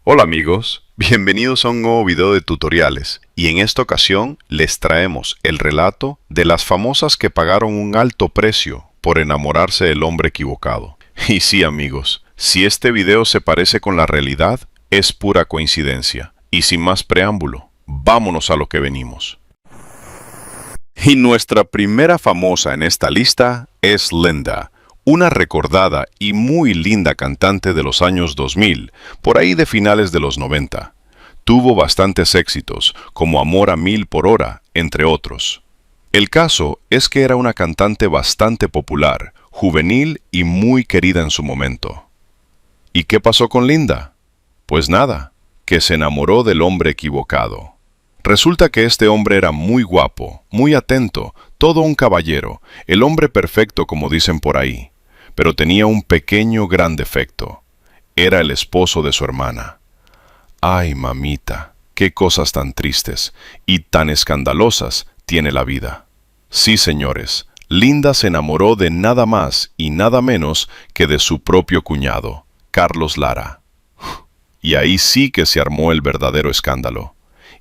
Hola amigos, bienvenidos a un nuevo video de tutoriales y en esta ocasión les traemos el relato de las famosas que pagaron un alto precio por enamorarse del hombre equivocado. Y sí amigos, si este video se parece con la realidad, es pura coincidencia. Y sin más preámbulo, vámonos a lo que venimos. Y nuestra primera famosa en esta lista es Linda, una recordada y muy linda cantante de los años 2000, por ahí de finales de los 90. Tuvo bastantes éxitos, como Amor a Mil por Hora, entre otros. El caso es que era una cantante bastante popular, juvenil y muy querida en su momento. ¿Y qué pasó con Linda? Pues nada, que se enamoró del hombre equivocado. Resulta que este hombre era muy guapo, muy atento, todo un caballero, el hombre perfecto como dicen por ahí. Pero tenía un pequeño gran defecto. Era el esposo de su hermana. Ay, mamita, qué cosas tan tristes y tan escandalosas tiene la vida. Sí, señores, Linda se enamoró de nada más y nada menos que de su propio cuñado, Carlos Lara. Y ahí sí que se armó el verdadero escándalo.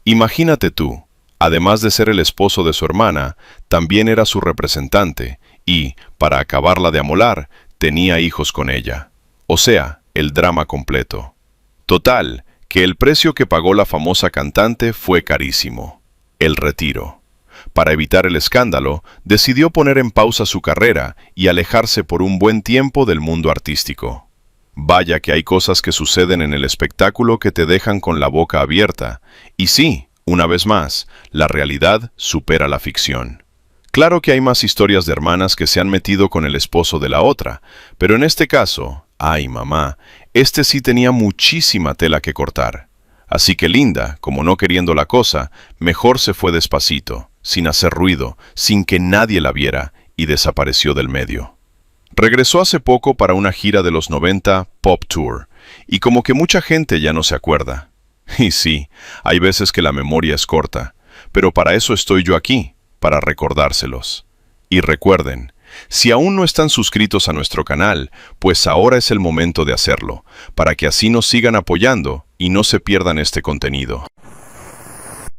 Imagínate tú, además de ser el esposo de su hermana, también era su representante y, para acabarla de amolar, tenía hijos con ella. O sea, el drama completo. Total, que el precio que pagó la famosa cantante fue carísimo: el retiro. Para evitar el escándalo, decidió poner en pausa su carrera y alejarse por un buen tiempo del mundo artístico. Vaya que hay cosas que suceden en el espectáculo que te dejan con la boca abierta. Y sí, una vez más, la realidad supera la ficción. Claro que hay más historias de hermanas que se han metido con el esposo de la otra, pero en este caso, ay mamá, este sí tenía muchísima tela que cortar. Así que Linda, como no queriendo la cosa, mejor se fue despacito, sin hacer ruido, sin que nadie la viera, y desapareció del medio. Regresó hace poco para una gira de los 90 Pop Tour, y como que mucha gente ya no se acuerda. Y sí, hay veces que la memoria es corta, pero para eso estoy yo aquí, para recordárselos. Y recuerden, si aún no están suscritos a nuestro canal, pues ahora es el momento de hacerlo, para que así nos sigan apoyando y no se pierdan este contenido.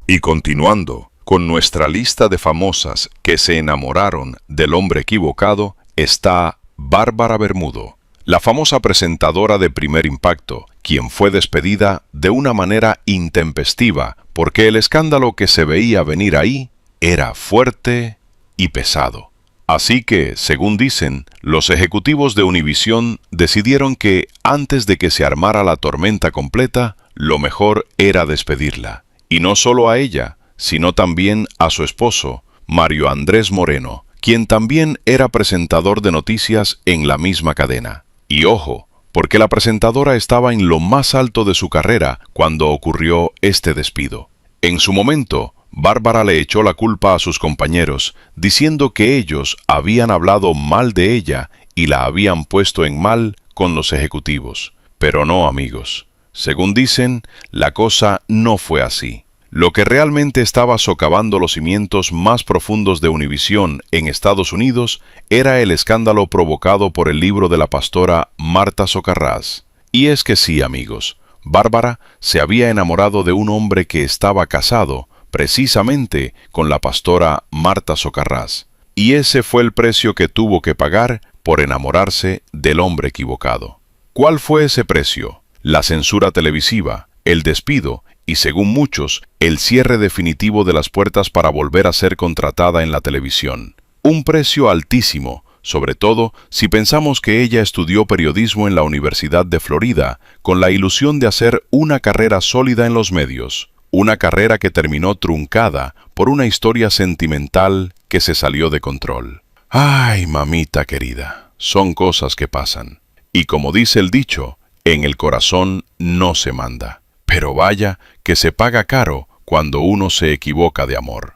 Y continuando con nuestra lista de famosas que se enamoraron del hombre equivocado, está Bárbara Bermudo, la famosa presentadora de Primer Impacto, quien fue despedida de una manera intempestiva porque el escándalo que se veía venir ahí era fuerte y pesado. Así que, según dicen, los ejecutivos de Univisión decidieron que, antes de que se armara la tormenta completa, lo mejor era despedirla. Y no solo a ella, sino también a su esposo, Mario Andrés Moreno, quien también era presentador de noticias en la misma cadena. Y ojo, porque la presentadora estaba en lo más alto de su carrera cuando ocurrió este despido. En su momento, Bárbara le echó la culpa a sus compañeros, diciendo que ellos habían hablado mal de ella y la habían puesto en mal con los ejecutivos. Pero no, amigos. Según dicen, la cosa no fue así. Lo que realmente estaba socavando los cimientos más profundos de Univisión en Estados Unidos era el escándalo provocado por el libro de la pastora Marta Socarrás. Y es que sí, amigos, Bárbara se había enamorado de un hombre que estaba casado, precisamente con la pastora Marta Socarrás. Y ese fue el precio que tuvo que pagar por enamorarse del hombre equivocado. ¿Cuál fue ese precio? La censura televisiva, el despido y, según muchos, el cierre definitivo de las puertas para volver a ser contratada en la televisión. Un precio altísimo, sobre todo si pensamos que ella estudió periodismo en la Universidad de Florida con la ilusión de hacer una carrera sólida en los medios. Una carrera que terminó truncada por una historia sentimental que se salió de control. Ay, mamita querida, son cosas que pasan. Y como dice el dicho, en el corazón no se manda. Pero vaya que se paga caro cuando uno se equivoca de amor.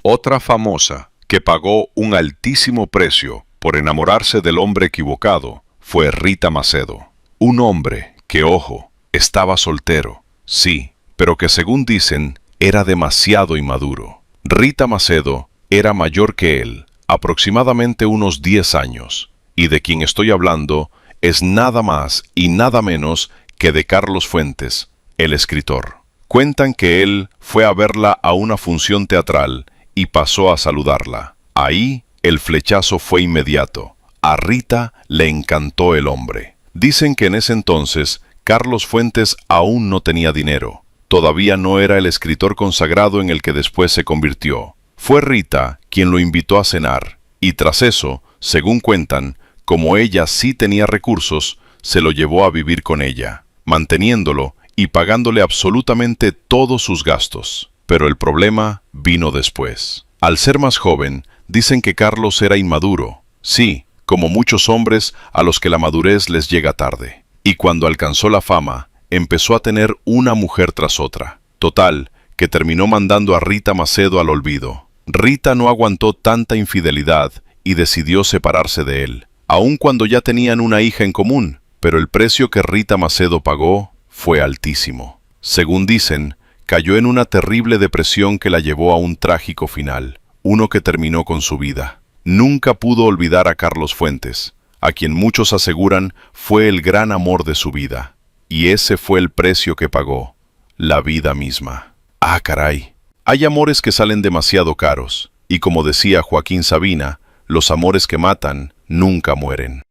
Otra famosa que pagó un altísimo precio por enamorarse del hombre equivocado fue Rita Macedo. Un hombre que, ojo, estaba soltero, sí, pero que según dicen era demasiado inmaduro. Rita Macedo era mayor que él, aproximadamente unos 10 años, y de quien estoy hablando es nada más y nada menos que de Carlos Fuentes, el escritor. Cuentan que él fue a verla a una función teatral y pasó a saludarla. Ahí el flechazo fue inmediato. A Rita le encantó el hombre. Dicen que en ese entonces Carlos Fuentes aún no tenía dinero. Todavía no era el escritor consagrado en el que después se convirtió. Fue Rita quien lo invitó a cenar, y tras eso, según cuentan, como ella sí tenía recursos, se lo llevó a vivir con ella, manteniéndolo y pagándole absolutamente todos sus gastos. Pero el problema vino después. Al ser más joven, dicen que Carlos era inmaduro. Sí, como muchos hombres a los que la madurez les llega tarde. Y cuando alcanzó la fama, empezó a tener una mujer tras otra. Total, que terminó mandando a Rita Macedo al olvido. Rita no aguantó tanta infidelidad y decidió separarse de él, aun cuando ya tenían una hija en común, pero el precio que Rita Macedo pagó fue altísimo. Según dicen, cayó en una terrible depresión que la llevó a un trágico final, uno que terminó con su vida. Nunca pudo olvidar a Carlos Fuentes, a quien muchos aseguran fue el gran amor de su vida. Y ese fue el precio que pagó, la vida misma. Ah, caray. Hay amores que salen demasiado caros, y como decía Joaquín Sabina, los amores que matan nunca mueren.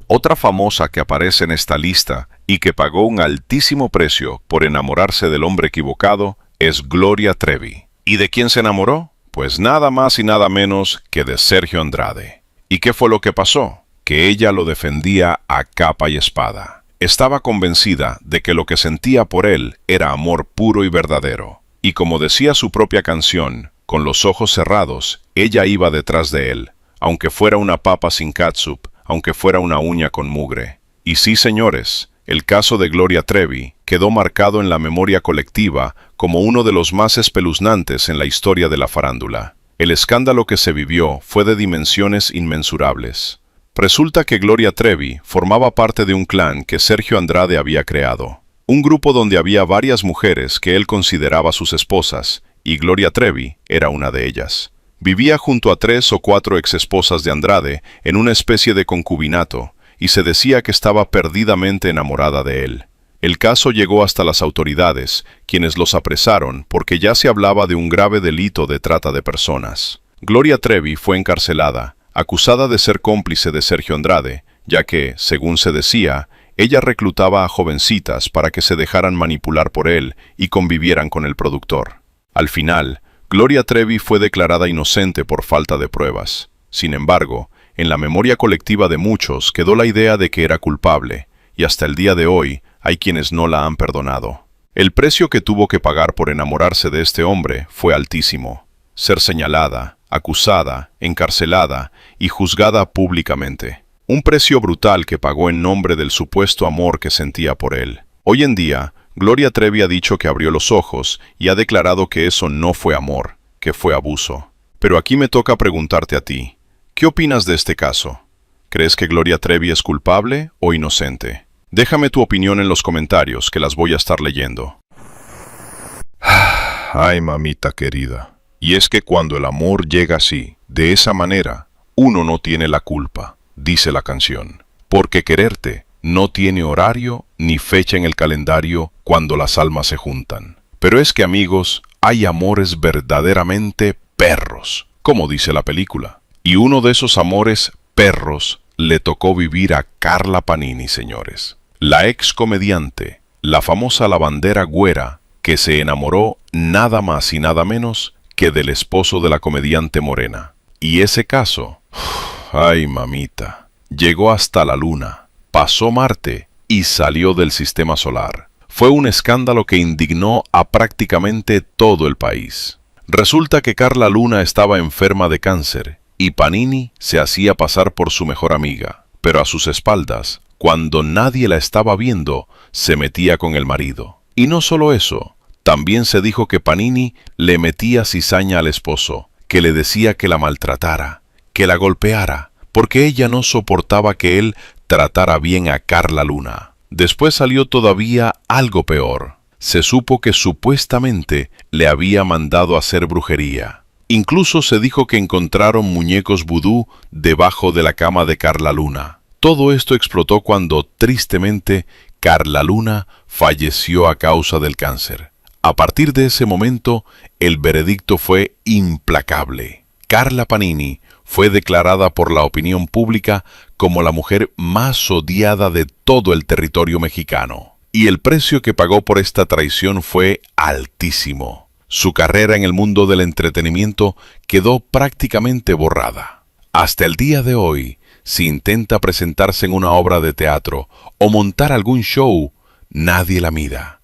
Otra famosa que aparece en esta lista y que pagó un altísimo precio por enamorarse del hombre equivocado es Gloria Trevi. ¿Y de quién se enamoró? Pues nada más y nada menos que de Sergio Andrade. ¿Y qué fue lo que pasó? Que ella lo defendía a capa y espada. Estaba convencida de que lo que sentía por él era amor puro y verdadero. Y como decía su propia canción, con los ojos cerrados, ella iba detrás de él, aunque fuera una papa sin catsup, aunque fuera una uña con mugre. Y sí, señores, el caso de Gloria Trevi quedó marcado en la memoria colectiva como uno de los más espeluznantes en la historia de la farándula. El escándalo que se vivió fue de dimensiones inmensurables. Resulta que Gloria Trevi formaba parte de un clan que Sergio Andrade había creado. Un grupo donde había varias mujeres que él consideraba sus esposas, y Gloria Trevi era una de ellas. Vivía junto a 3 o 4 exesposas de Andrade en una especie de concubinato, y se decía que estaba perdidamente enamorada de él. El caso llegó hasta las autoridades, quienes los apresaron porque ya se hablaba de un grave delito de trata de personas. Gloria Trevi fue encarcelada, acusada de ser cómplice de Sergio Andrade, ya que, según se decía, ella reclutaba a jovencitas para que se dejaran manipular por él y convivieran con el productor. Al final, Gloria Trevi fue declarada inocente por falta de pruebas. Sin embargo, en la memoria colectiva de muchos quedó la idea de que era culpable, y hasta el día de hoy hay quienes no la han perdonado. El precio que tuvo que pagar por enamorarse de este hombre fue altísimo. Ser señalada, acusada, encarcelada y juzgada públicamente. Un precio brutal que pagó en nombre del supuesto amor que sentía por él. Hoy en día, Gloria Trevi ha dicho que abrió los ojos y ha declarado que eso no fue amor, que fue abuso. Pero aquí me toca preguntarte a ti, ¿qué opinas de este caso? ¿Crees que Gloria Trevi es culpable o inocente? Déjame tu opinión en los comentarios, que las voy a estar leyendo. Ay, mamita querida. Y es que cuando el amor llega así, de esa manera, uno no tiene la culpa, dice la canción. Porque quererte no tiene horario ni fecha en el calendario cuando las almas se juntan. Pero es que, amigos, hay amores verdaderamente perros, como dice la película. Y uno de esos amores perros le tocó vivir a Carla Panini, señores. La ex comediante, la famosa lavandera güera, que se enamoró nada más y nada menos que del esposo de la comediante morena. Y ese caso, ay mamita, llegó hasta la luna, pasó Marte y salió del sistema solar. Fue un escándalo que indignó a prácticamente todo el país. Resulta que Carla Luna estaba enferma de cáncer y Panini se hacía pasar por su mejor amiga, pero a sus espaldas, cuando nadie la estaba viendo, se metía con el marido. Y no solo eso, también se dijo que Panini le metía cizaña al esposo, que le decía que la maltratara, que la golpeara, porque ella no soportaba que él tratara bien a Carla Luna. Después salió todavía algo peor. Se supo que supuestamente le había mandado a hacer brujería. Incluso se dijo que encontraron muñecos vudú debajo de la cama de Carla Luna. Todo esto explotó cuando, tristemente, Carla Luna falleció a causa del cáncer. A partir de ese momento, el veredicto fue implacable. Carla Panini fue declarada por la opinión pública como la mujer más odiada de todo el territorio mexicano. Y el precio que pagó por esta traición fue altísimo. Su carrera en el mundo del entretenimiento quedó prácticamente borrada. Hasta el día de hoy, si intenta presentarse en una obra de teatro o montar algún show, nadie la mira,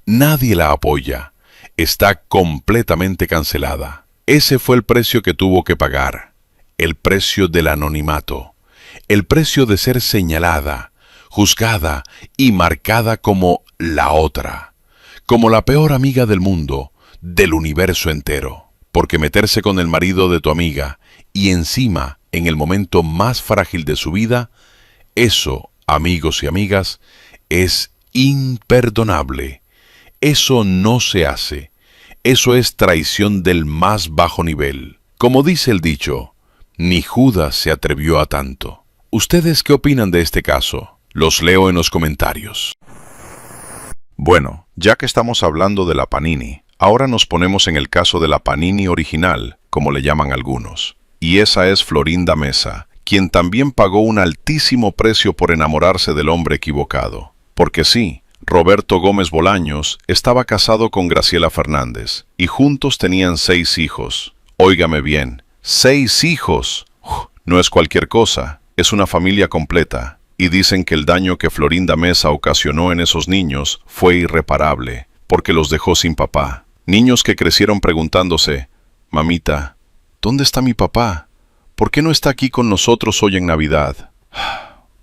nadie la apoya. Está completamente cancelada. Ese fue el precio que tuvo que pagar. El precio del anonimato. El precio de ser señalada, juzgada y marcada como la otra. Como la peor amiga del mundo, del universo entero. Porque meterse con el marido de tu amiga y encima en el momento más frágil de su vida, eso, amigos y amigas, es imperdonable. Eso no se hace. Eso es traición del más bajo nivel. Como dice el dicho, ni Judas se atrevió a tanto. ¿Ustedes qué opinan de este caso? Los leo en los comentarios. Bueno, ya que estamos hablando de la Panini, ahora nos ponemos en el caso de la Panini original, como le llaman algunos. Y esa es Florinda Mesa, quien también pagó un altísimo precio por enamorarse del hombre equivocado. Porque sí, Roberto Gómez Bolaños estaba casado con Graciela Fernández, y juntos tenían 6 hijos. Óigame bien, 6 hijos. No es cualquier cosa, es una familia completa. Y dicen que el daño que Florinda Mesa ocasionó en esos niños fue irreparable, porque los dejó sin papá. Niños que crecieron preguntándose, mamita, ¿dónde está mi papá? ¿Por qué no está aquí con nosotros hoy en Navidad?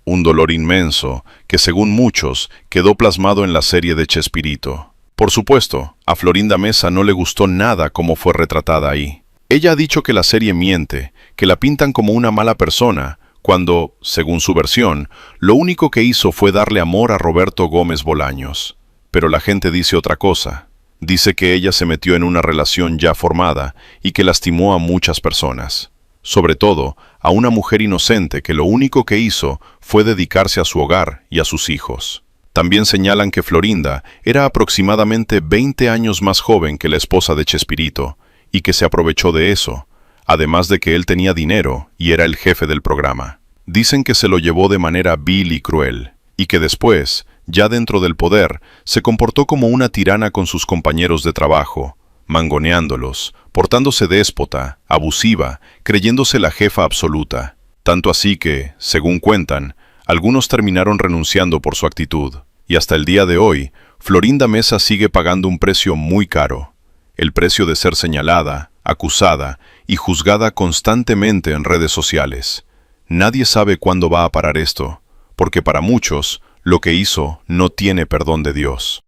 Un dolor inmenso que, según muchos, quedó plasmado en la serie de Chespirito. Por supuesto, a Florinda Mesa no le gustó nada cómo fue retratada ahí. Ella ha dicho que la serie miente, que la pintan como una mala persona, cuando, según su versión, lo único que hizo fue darle amor a Roberto Gómez Bolaños. Pero la gente dice otra cosa. Dice que ella se metió en una relación ya formada y que lastimó a muchas personas. Sobre todo, a una mujer inocente que lo único que hizo fue dedicarse a su hogar y a sus hijos. También señalan que Florinda era aproximadamente 20 años más joven que la esposa de Chespirito y que se aprovechó de eso, además de que él tenía dinero y era el jefe del programa. Dicen que se lo llevó de manera vil y cruel, y que después, ya dentro del poder, se comportó como una tirana con sus compañeros de trabajo, mangoneándolos, portándose déspota, abusiva, creyéndose la jefa absoluta. Tanto así que, según cuentan, algunos terminaron renunciando por su actitud. Y hasta el día de hoy, Florinda Mesa sigue pagando un precio muy caro. El precio de ser señalada, acusada y juzgada constantemente en redes sociales. Nadie sabe cuándo va a parar esto, porque para muchos, lo que hizo no tiene perdón de Dios.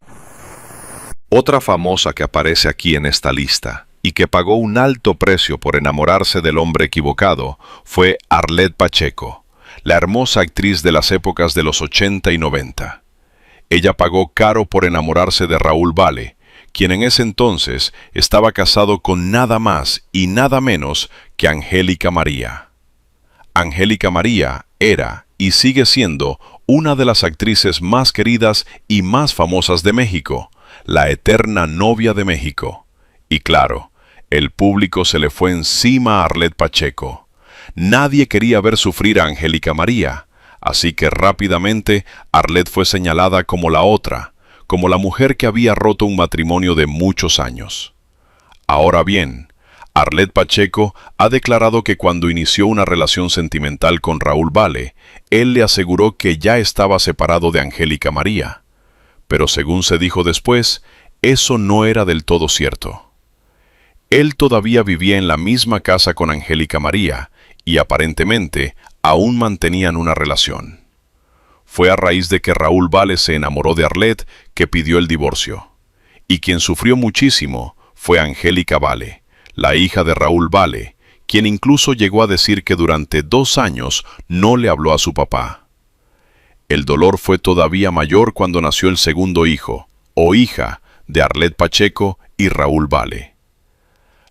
Otra famosa que aparece aquí en esta lista y que pagó un alto precio por enamorarse del hombre equivocado fue Arlette Pacheco, la hermosa actriz de las épocas de los 80 y 90. Ella pagó caro por enamorarse de Raúl Vale, quien en ese entonces estaba casado con nada más y nada menos que Angélica María. Angélica María era y sigue siendo una de las actrices más queridas y más famosas de México, la eterna novia de México. Y claro, el público se le fue encima a Arlette Pacheco. Nadie quería ver sufrir a Angélica María, así que rápidamente Arlette fue señalada como la otra, como la mujer que había roto un matrimonio de muchos años. Ahora bien, Arlette Pacheco ha declarado que cuando inició una relación sentimental con Raúl Vale, él le aseguró que ya estaba separado de Angélica María. Pero según se dijo después, eso no era del todo cierto. Él todavía vivía en la misma casa con Angélica María y aparentemente aún mantenían una relación. Fue a raíz de que Raúl Vale se enamoró de Arlette que pidió el divorcio. Y quien sufrió muchísimo fue Angélica Vale, la hija de Raúl Vale, quien incluso llegó a decir que durante 2 años no le habló a su papá. El dolor fue todavía mayor cuando nació el segundo hijo, o hija, de Arlette Pacheco y Raúl Vale.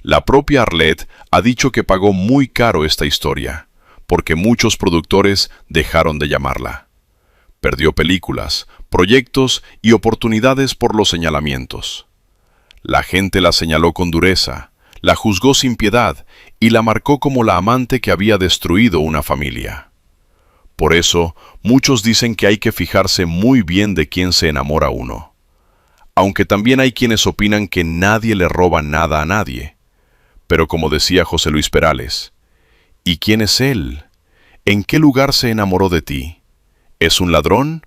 La propia Arlette ha dicho que pagó muy caro esta historia, porque muchos productores dejaron de llamarla. Perdió películas, proyectos y oportunidades por los señalamientos. La gente la señaló con dureza, la juzgó sin piedad y la marcó como la amante que había destruido una familia. Por eso, muchos dicen que hay que fijarse muy bien de quién se enamora uno. Aunque también hay quienes opinan que nadie le roba nada a nadie. Pero como decía José Luis Perales, ¿y quién es él? ¿En qué lugar se enamoró de ti? ¿Es un ladrón?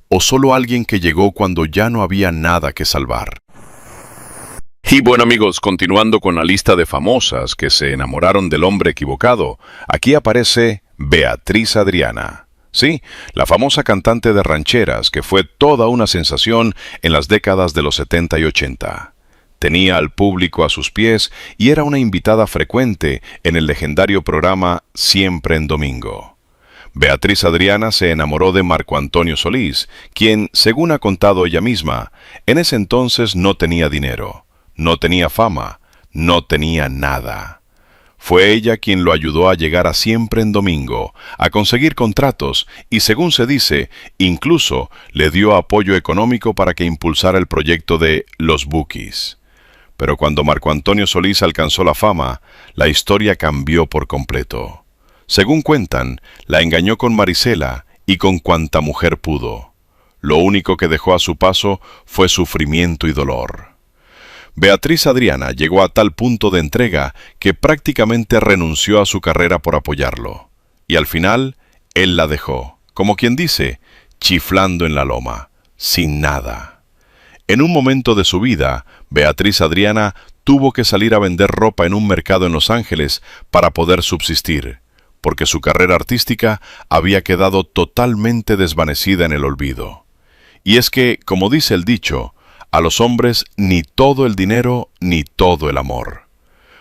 ¿O solo alguien que llegó cuando ya no había nada que salvar? Y bueno amigos, continuando con la lista de famosas que se enamoraron del hombre equivocado, aquí aparece Beatriz Adriana. Sí, la famosa cantante de rancheras que fue toda una sensación en las décadas de los 70 y 80. Tenía al público a sus pies y era una invitada frecuente en el legendario programa Siempre en Domingo. Beatriz Adriana se enamoró de Marco Antonio Solís, quien, según ha contado ella misma, en ese entonces no tenía dinero. No tenía fama, no tenía nada. Fue ella quien lo ayudó a llegar a Siempre en Domingo, a conseguir contratos y, según se dice, incluso le dio apoyo económico para que impulsara el proyecto de Los Bukis. Pero cuando Marco Antonio Solís alcanzó la fama, la historia cambió por completo. Según cuentan, la engañó con Marisela y con cuanta mujer pudo. Lo único que dejó a su paso fue sufrimiento y dolor. Beatriz Adriana llegó a tal punto de entrega que prácticamente renunció a su carrera por apoyarlo. Y al final, él la dejó, como quien dice, chiflando en la loma, sin nada. En un momento de su vida, Beatriz Adriana tuvo que salir a vender ropa en un mercado en Los Ángeles para poder subsistir, porque su carrera artística había quedado totalmente desvanecida en el olvido. Y es que, como dice el dicho, a los hombres ni todo el dinero ni todo el amor.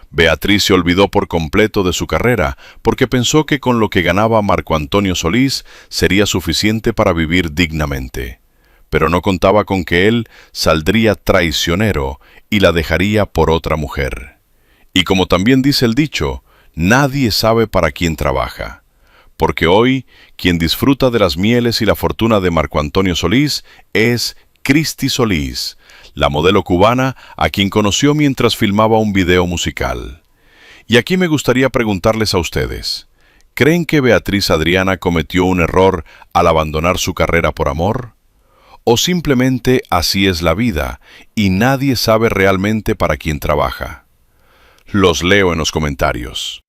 Beatriz se olvidó por completo de su carrera porque pensó que con lo que ganaba Marco Antonio Solís sería suficiente para vivir dignamente. Pero no contaba con que él saldría traicionero y la dejaría por otra mujer. Y como también dice el dicho, nadie sabe para quién trabaja. Porque hoy, quien disfruta de las mieles y la fortuna de Marco Antonio Solís es Cristi Solís, la modelo cubana a quien conoció mientras filmaba un video musical. Y aquí me gustaría preguntarles a ustedes, ¿creen que Beatriz Adriana cometió un error al abandonar su carrera por amor? ¿O simplemente así es la vida y nadie sabe realmente para quién trabaja? Los leo en los comentarios.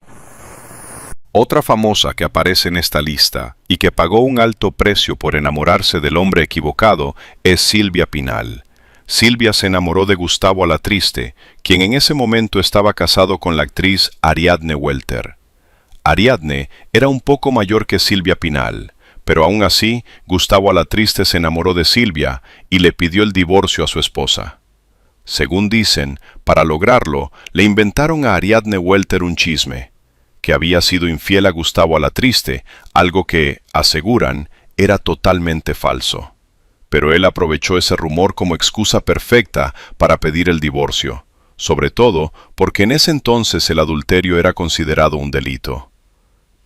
Otra famosa que aparece en esta lista y que pagó un alto precio por enamorarse del hombre equivocado es Silvia Pinal. Silvia se enamoró de Gustavo Alatriste, quien en ese momento estaba casado con la actriz Ariadne Welter. Ariadne era un poco mayor que Silvia Pinal, pero aún así Gustavo Alatriste se enamoró de Silvia y le pidió el divorcio a su esposa. Según dicen, para lograrlo, le inventaron a Ariadne Welter un chisme, que había sido infiel a Gustavo Alatriste, algo que, aseguran, era totalmente falso. Pero él aprovechó ese rumor como excusa perfecta para pedir el divorcio, sobre todo porque en ese entonces el adulterio era considerado un delito.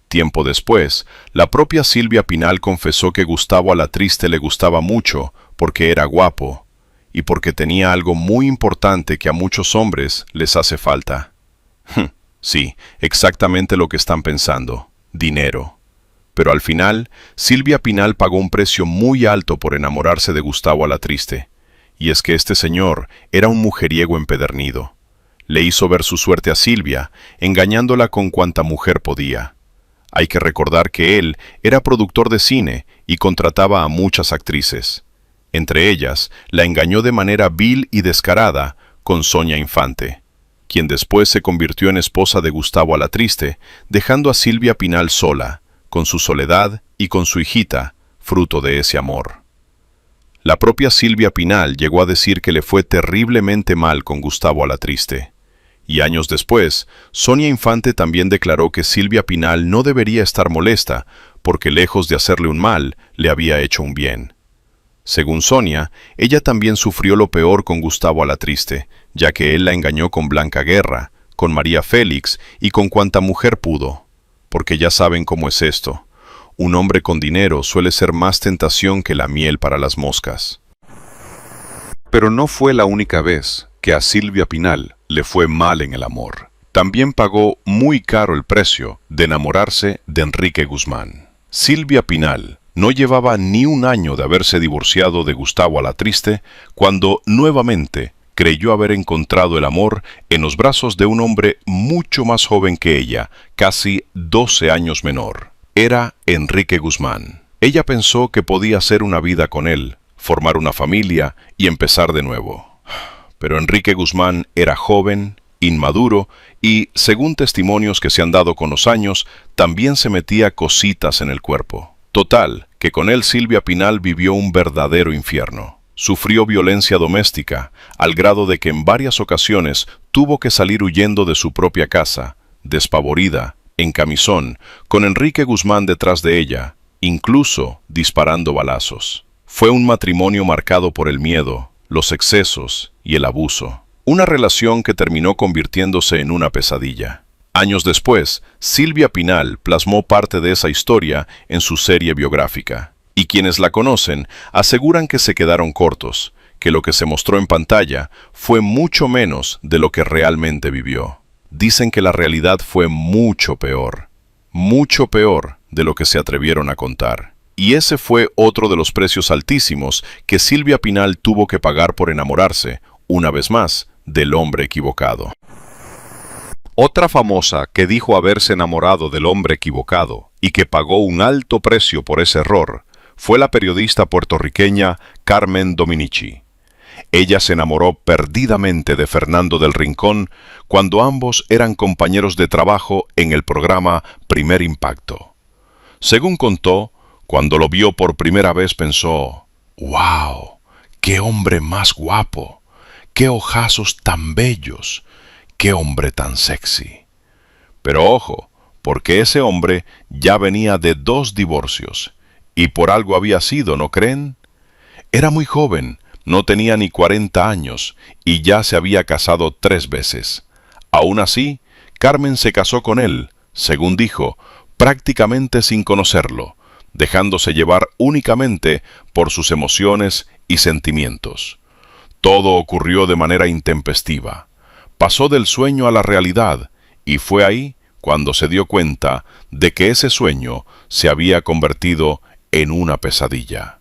Tiempo después, la propia Silvia Pinal confesó que Gustavo Alatriste le gustaba mucho porque era guapo y porque tenía algo muy importante que a muchos hombres les hace falta. Sí, exactamente lo que están pensando, dinero. Pero al final, Silvia Pinal pagó un precio muy alto por enamorarse de Gustavo Alatriste. Y es que este señor era un mujeriego empedernido. Le hizo ver su suerte a Silvia, engañándola con cuanta mujer podía. Hay que recordar que él era productor de cine y contrataba a muchas actrices. Entre ellas, la engañó de manera vil y descarada con Sonia Infante, quien después se convirtió en esposa de Gustavo Alatriste, dejando a Silvia Pinal sola, con su soledad y con su hijita, fruto de ese amor. La propia Silvia Pinal llegó a decir que le fue terriblemente mal con Gustavo Alatriste. Y años después, Sonia Infante también declaró que Silvia Pinal no debería estar molesta, porque lejos de hacerle un mal, le había hecho un bien. Según Sonia, ella también sufrió lo peor con Gustavo Alatriste, ya que él la engañó con Blanca Guerra, con María Félix y con cuanta mujer pudo. Porque ya saben cómo es esto. Un hombre con dinero suele ser más tentación que la miel para las moscas. Pero no fue la única vez que a Silvia Pinal le fue mal en el amor. También pagó muy caro el precio de enamorarse de Enrique Guzmán. Silvia Pinal no llevaba ni un año de haberse divorciado de Gustavo Alatriste cuando nuevamente creyó haber encontrado el amor en los brazos de un hombre mucho más joven que ella, casi 12 años menor. Era Enrique Guzmán. Ella pensó que podía hacer una vida con él, formar una familia y empezar de nuevo. Pero Enrique Guzmán era joven, inmaduro y, según testimonios que se han dado con los años, también se metía cositas en el cuerpo. Total, que con él Silvia Pinal vivió un verdadero infierno. Sufrió violencia doméstica, al grado de que en varias ocasiones tuvo que salir huyendo de su propia casa, despavorida, en camisón, con Enrique Guzmán detrás de ella, incluso disparando balazos. Fue un matrimonio marcado por el miedo, los excesos y el abuso. Una relación que terminó convirtiéndose en una pesadilla. Años después, Silvia Pinal plasmó parte de esa historia en su serie biográfica. Y quienes la conocen aseguran que se quedaron cortos, que lo que se mostró en pantalla fue mucho menos de lo que realmente vivió. Dicen que la realidad fue mucho peor de lo que se atrevieron a contar. Y ese fue otro de los precios altísimos que Silvia Pinal tuvo que pagar por enamorarse, una vez más, del hombre equivocado. Otra famosa que dijo haberse enamorado del hombre equivocado y que pagó un alto precio por ese error fue la periodista puertorriqueña Carmen Dominici. Ella se enamoró perdidamente de Fernando del Rincón cuando ambos eran compañeros de trabajo en el programa Primer Impacto. Según contó, cuando lo vio por primera vez pensó: ¡wow! ¡Qué hombre más guapo! ¡Qué ojazos tan bellos! ¡Qué hombre tan sexy! Pero ojo, porque ese hombre ya venía de 2 divorcios. Y por algo había sido, ¿no creen? Era muy joven, no tenía ni 40 años, y ya se había casado 3 veces. Aún así, Carmen se casó con él, según dijo, prácticamente sin conocerlo, dejándose llevar únicamente por sus emociones y sentimientos. Todo ocurrió de manera intempestiva. Pasó del sueño a la realidad, y fue ahí cuando se dio cuenta de que ese sueño se había convertido en una pesadilla.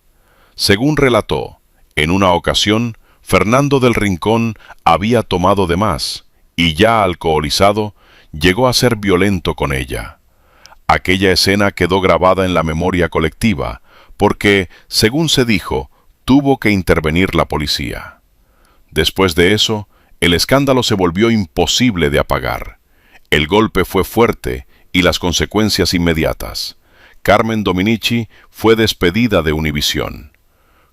Según relató, en una ocasión, Fernando del Rincón había tomado de más, y ya alcoholizado, llegó a ser violento con ella. Aquella escena quedó grabada en la memoria colectiva, porque, según se dijo, tuvo que intervenir la policía. Después de eso, el escándalo se volvió imposible de apagar. El golpe fue fuerte y las consecuencias inmediatas. Carmen Dominici fue despedida de Univisión.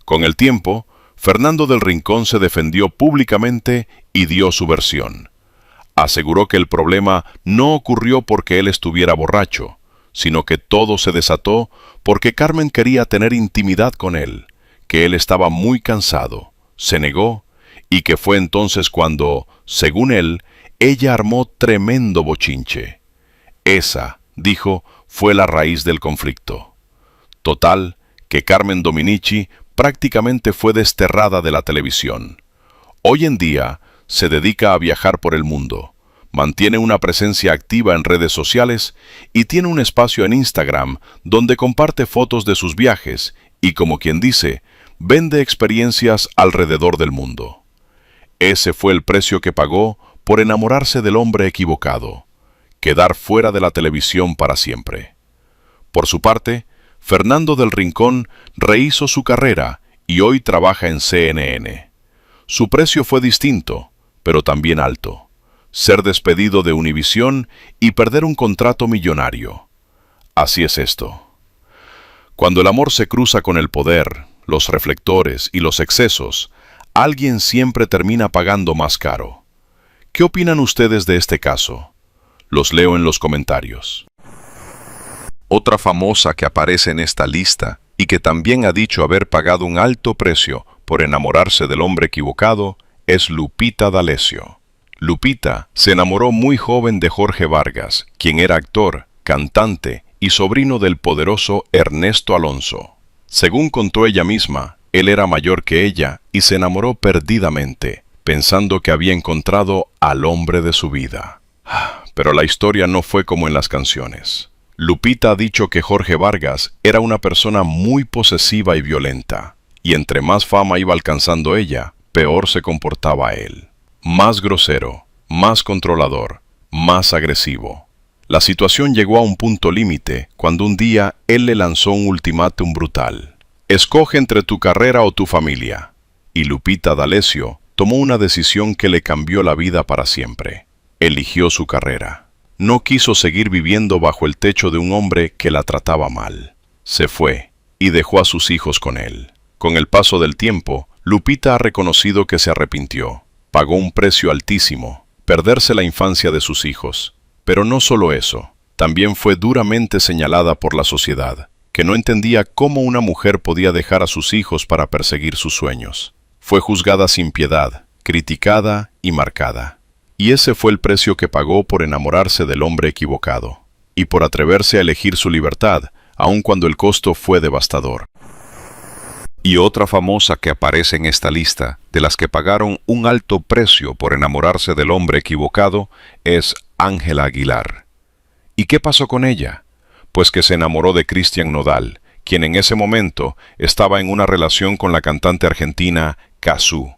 Con el tiempo, Fernando del Rincón se defendió públicamente y dio su versión. Aseguró que el problema no ocurrió porque él estuviera borracho, sino que todo se desató porque Carmen quería tener intimidad con él, que él estaba muy cansado, se negó, y que fue entonces cuando, según él, ella armó tremendo bochinche. Esa, dijo, fue la raíz del conflicto. Total, que Carmen Dominici prácticamente fue desterrada de la televisión. Hoy en día se dedica a viajar por el mundo, mantiene una presencia activa en redes sociales y tiene un espacio en Instagram donde comparte fotos de sus viajes y, como quien dice, vende experiencias alrededor del mundo. Ese fue el precio que pagó por enamorarse del hombre equivocado, quedar fuera de la televisión para siempre. Por su parte, Fernando del Rincón rehizo su carrera y hoy trabaja en CNN. Su precio fue distinto, pero también alto: ser despedido de Univisión y perder un contrato millonario. Así es esto. Cuando el amor se cruza con el poder, los reflectores y los excesos, alguien siempre termina pagando más caro. ¿Qué opinan ustedes de este caso? Los leo en los comentarios. Otra famosa que aparece en esta lista y que también ha dicho haber pagado un alto precio por enamorarse del hombre equivocado es Lupita D'Alessio. Lupita se enamoró muy joven de Jorge Vargas, quien era actor, cantante y sobrino del poderoso Ernesto Alonso. Según contó ella misma, él era mayor que ella y se enamoró perdidamente, pensando que había encontrado al hombre de su vida. Pero la historia no fue como en las canciones. Lupita ha dicho que Jorge Vargas era una persona muy posesiva y violenta, y entre más fama iba alcanzando ella, peor se comportaba él. Más grosero, más controlador, más agresivo. La situación llegó a un punto límite cuando un día él le lanzó un ultimátum brutal. Escoge entre tu carrera o tu familia. Y Lupita D'Alessio tomó una decisión que le cambió la vida para siempre. Eligió su carrera. No quiso seguir viviendo bajo el techo de un hombre que la trataba mal. Se fue y dejó a sus hijos con él. Con el paso del tiempo, Lupita ha reconocido que se arrepintió. Pagó un precio altísimo, perderse la infancia de sus hijos. Pero no solo eso, también fue duramente señalada por la sociedad, que no entendía cómo una mujer podía dejar a sus hijos para perseguir sus sueños. Fue juzgada sin piedad, criticada y marcada. Y ese fue el precio que pagó por enamorarse del hombre equivocado, y por atreverse a elegir su libertad, aun cuando el costo fue devastador. Y otra famosa que aparece en esta lista, de las que pagaron un alto precio por enamorarse del hombre equivocado, es Ángela Aguilar. ¿Y qué pasó con ella? Pues que se enamoró de Cristian Nodal, quien en ese momento estaba en una relación con la cantante argentina Cazzu.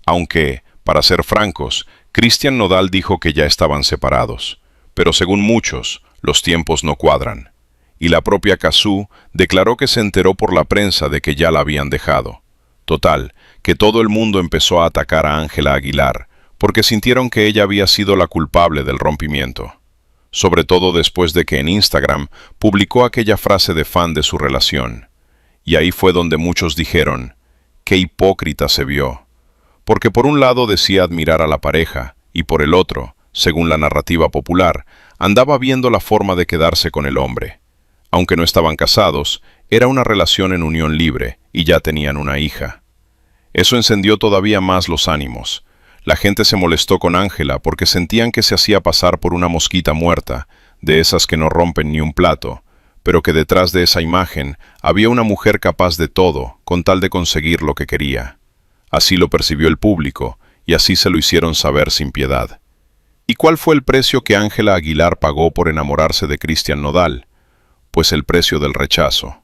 Aunque, para ser francos, Cristian Nodal dijo que ya estaban separados, pero según muchos, los tiempos no cuadran. Y la propia Cazzu declaró que se enteró por la prensa de que ya la habían dejado. Total, que todo el mundo empezó a atacar a Ángela Aguilar, porque sintieron que ella había sido la culpable del rompimiento. Sobre todo después de que en Instagram publicó aquella frase de fan de su relación. Y ahí fue donde muchos dijeron, qué hipócrita se vio. Porque por un lado decía admirar a la pareja, y por el otro, según la narrativa popular, andaba viendo la forma de quedarse con el hombre. Aunque no estaban casados, era una relación en unión libre, y ya tenían una hija. Eso encendió todavía más los ánimos. La gente se molestó con Ángela porque sentían que se hacía pasar por una mosquita muerta, de esas que no rompen ni un plato, pero que detrás de esa imagen había una mujer capaz de todo, con tal de conseguir lo que quería. Así lo percibió el público, y así se lo hicieron saber sin piedad. ¿Y cuál fue el precio que Ángela Aguilar pagó por enamorarse de Cristian Nodal? Pues el precio del rechazo.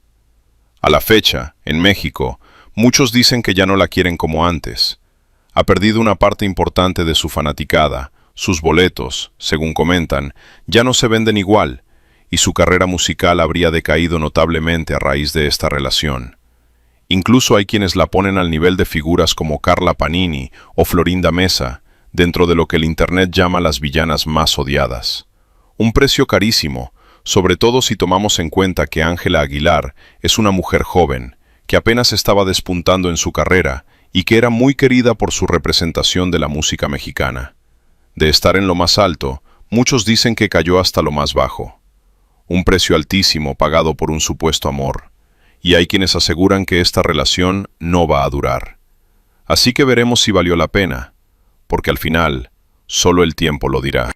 A la fecha, en México, muchos dicen que ya no la quieren como antes. Ha perdido una parte importante de su fanaticada, sus boletos, según comentan, ya no se venden igual, y su carrera musical habría decaído notablemente a raíz de esta relación. Incluso hay quienes la ponen al nivel de figuras como Carla Panini o Florinda Mesa, dentro de lo que el Internet llama las villanas más odiadas. Un precio carísimo, sobre todo si tomamos en cuenta que Ángela Aguilar es una mujer joven, que apenas estaba despuntando en su carrera y que era muy querida por su representación de la música mexicana. De estar en lo más alto, muchos dicen que cayó hasta lo más bajo. Un precio altísimo pagado por un supuesto amor, y hay quienes aseguran que esta relación no va a durar. Así que veremos si valió la pena, porque al final, solo el tiempo lo dirá.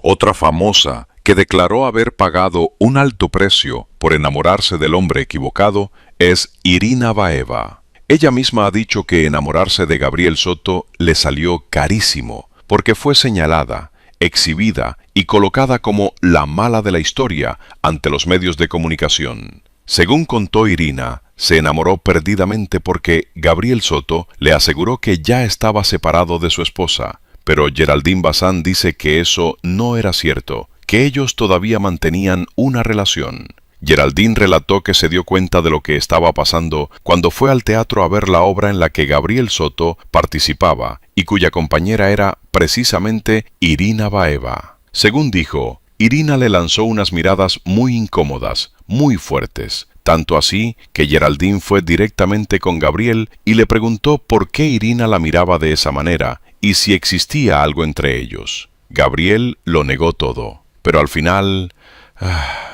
Otra famosa que declaró haber pagado un alto precio por enamorarse del hombre equivocado es Irina Baeva. Ella misma ha dicho que enamorarse de Gabriel Soto le salió carísimo, porque fue señalada, exhibida y colocada como la mala de la historia ante los medios de comunicación. Según contó Irina, se enamoró perdidamente porque Gabriel Soto le aseguró que ya estaba separado de su esposa, pero Geraldine Bazán dice que eso no era cierto, que ellos todavía mantenían una relación. Geraldine relató que se dio cuenta de lo que estaba pasando cuando fue al teatro a ver la obra en la que Gabriel Soto participaba y cuya compañera era precisamente Irina Baeva. Según dijo, Irina le lanzó unas miradas muy incómodas, muy fuertes, tanto así que Geraldine fue directamente con Gabriel y le preguntó por qué Irina la miraba de esa manera y si existía algo entre ellos. Gabriel lo negó todo, pero al final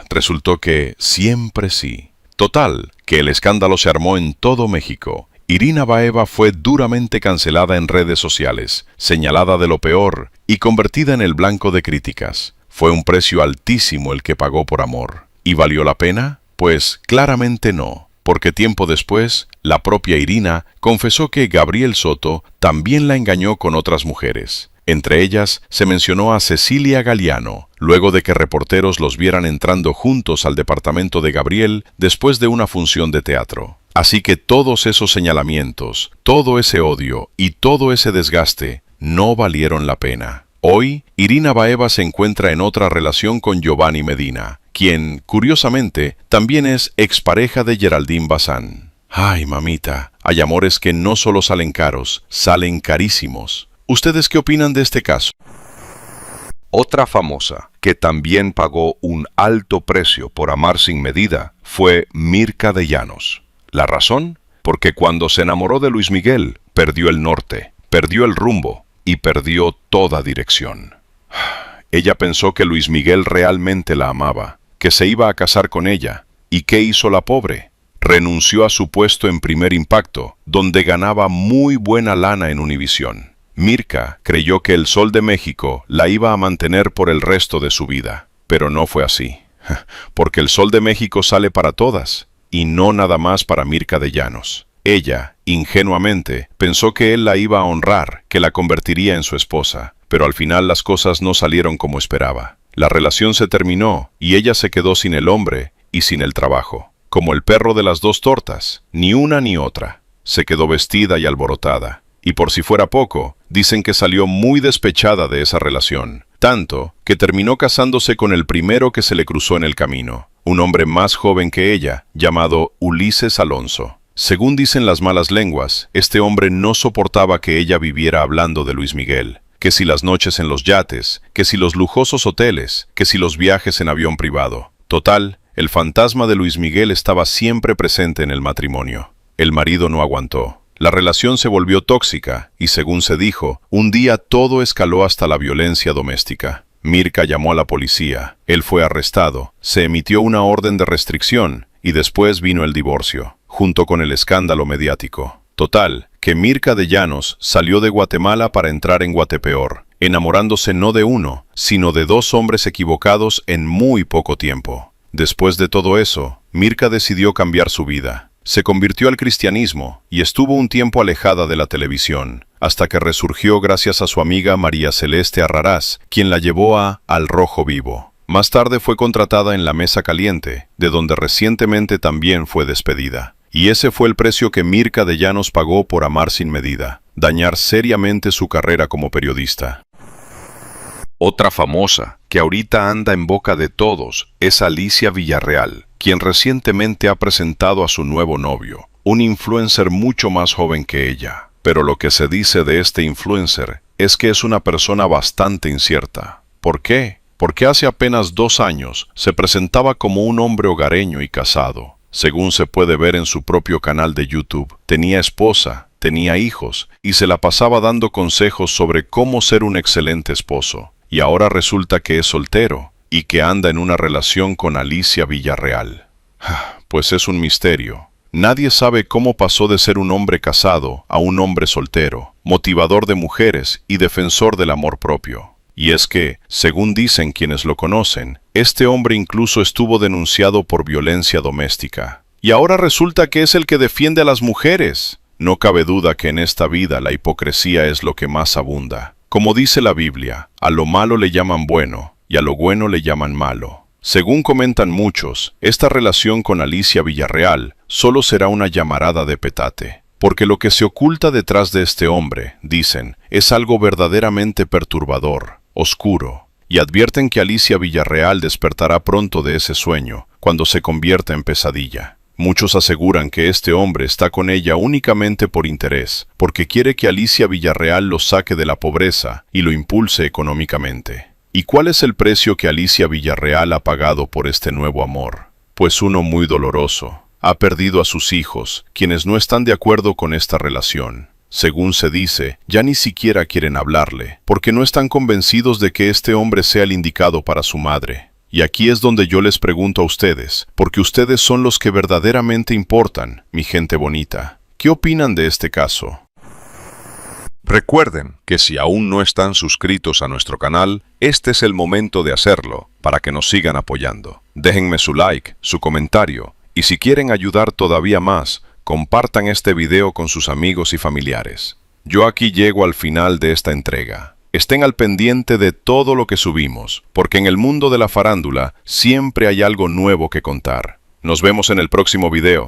resultó que siempre sí. Total, que el escándalo se armó en todo México. Irina Baeva fue duramente cancelada en redes sociales, señalada de lo peor y convertida en el blanco de críticas. Fue un precio altísimo el que pagó por amor. ¿Y valió la pena? Pues claramente no, porque tiempo después, la propia Irina confesó que Gabriel Soto también la engañó con otras mujeres. Entre ellas se mencionó a Cecilia Galiano, luego de que reporteros los vieran entrando juntos al departamento de Gabriel después de una función de teatro. Así que todos esos señalamientos, todo ese odio y todo ese desgaste no valieron la pena. Hoy, Irina Baeva se encuentra en otra relación con Giovanni Medina, quien, curiosamente, también es expareja de Geraldine Bazán. Ay, mamita, hay amores que no solo salen caros, salen carísimos. ¿Ustedes qué opinan de este caso? Otra famosa, que también pagó un alto precio por amar sin medida, fue Mirka de Llanos. ¿La razón? Porque cuando se enamoró de Luis Miguel, perdió el norte, perdió el rumbo y perdió toda dirección. Ella pensó que Luis Miguel realmente la amaba, que se iba a casar con ella. ¿Y qué hizo la pobre? Renunció a su puesto en Primer Impacto, donde ganaba muy buena lana en Univisión. Mirka creyó que el Sol de México la iba a mantener por el resto de su vida, pero no fue así, porque el Sol de México sale para todas, y no nada más para Mirka de Llanos. Ella, ingenuamente, pensó que él la iba a honrar, que la convertiría en su esposa, pero al final las cosas no salieron como esperaba. La relación se terminó, y ella se quedó sin el hombre y sin el trabajo. Como el perro de las dos tortas, ni una ni otra. Se quedó vestida y alborotada. Y por si fuera poco, dicen que salió muy despechada de esa relación, tanto que terminó casándose con el primero que se le cruzó en el camino, un hombre más joven que ella, llamado Ulises Alonso. Según dicen las malas lenguas, este hombre no soportaba que ella viviera hablando de Luis Miguel, que si las noches en los yates, que si los lujosos hoteles, que si los viajes en avión privado. Total, el fantasma de Luis Miguel estaba siempre presente en el matrimonio. El marido no aguantó. La relación se volvió tóxica y, según se dijo, un día todo escaló hasta la violencia doméstica. Mirka llamó a la policía, él fue arrestado, se emitió una orden de restricción y después vino el divorcio, junto con el escándalo mediático. Total, que Mirka de Llanos salió de Guatemala para entrar en Guatepeor, enamorándose no de uno, sino de dos hombres equivocados en muy poco tiempo. Después de todo eso, Mirka decidió cambiar su vida. Se convirtió al cristianismo y estuvo un tiempo alejada de la televisión, hasta que resurgió gracias a su amiga María Celeste Arrarás, quien la llevó a Al Rojo Vivo. Más tarde fue contratada en La Mesa Caliente, de donde recientemente también fue despedida. Y ese fue el precio que Mirka de Llanos pagó por amar sin medida, dañar seriamente su carrera como periodista. Otra famosa, que ahorita anda en boca de todos, es Alicia Villarreal, quien recientemente ha presentado a su nuevo novio, un influencer mucho más joven que ella. Pero lo que se dice de este influencer es que es una persona bastante incierta. ¿Por qué? Porque hace apenas 2 años se presentaba como un hombre hogareño y casado. Según se puede ver en su propio canal de YouTube, tenía esposa, tenía hijos y se la pasaba dando consejos sobre cómo ser un excelente esposo. Y ahora resulta que es soltero y que anda en una relación con Alicia Villarreal. Pues es un misterio. Nadie sabe cómo pasó de ser un hombre casado a un hombre soltero, motivador de mujeres y defensor del amor propio. Y es que, según dicen quienes lo conocen, este hombre incluso estuvo denunciado por violencia doméstica. Y ahora resulta que es el que defiende a las mujeres. No cabe duda que en esta vida la hipocresía es lo que más abunda. Como dice la Biblia, a lo malo le llaman bueno y a lo bueno le llaman malo. Según comentan muchos, esta relación con Alicia Villarreal solo será una llamarada de petate, porque lo que se oculta detrás de este hombre, dicen, es algo verdaderamente perturbador, oscuro, y advierten que Alicia Villarreal despertará pronto de ese sueño, cuando se convierta en pesadilla. Muchos aseguran que este hombre está con ella únicamente por interés, porque quiere que Alicia Villarreal lo saque de la pobreza y lo impulse económicamente. ¿Y cuál es el precio que Alicia Villarreal ha pagado por este nuevo amor? Pues uno muy doloroso. Ha perdido a sus hijos, quienes no están de acuerdo con esta relación. Según se dice, ya ni siquiera quieren hablarle, porque no están convencidos de que este hombre sea el indicado para su madre. Y aquí es donde yo les pregunto a ustedes, porque ustedes son los que verdaderamente importan, mi gente bonita. ¿Qué opinan de este caso? Recuerden que si aún no están suscritos a nuestro canal, este es el momento de hacerlo para que nos sigan apoyando. Déjenme su like, su comentario y si quieren ayudar todavía más, compartan este video con sus amigos y familiares. Yo aquí llego al final de esta entrega. Estén al pendiente de todo lo que subimos, porque en el mundo de la farándula siempre hay algo nuevo que contar. Nos vemos en el próximo video.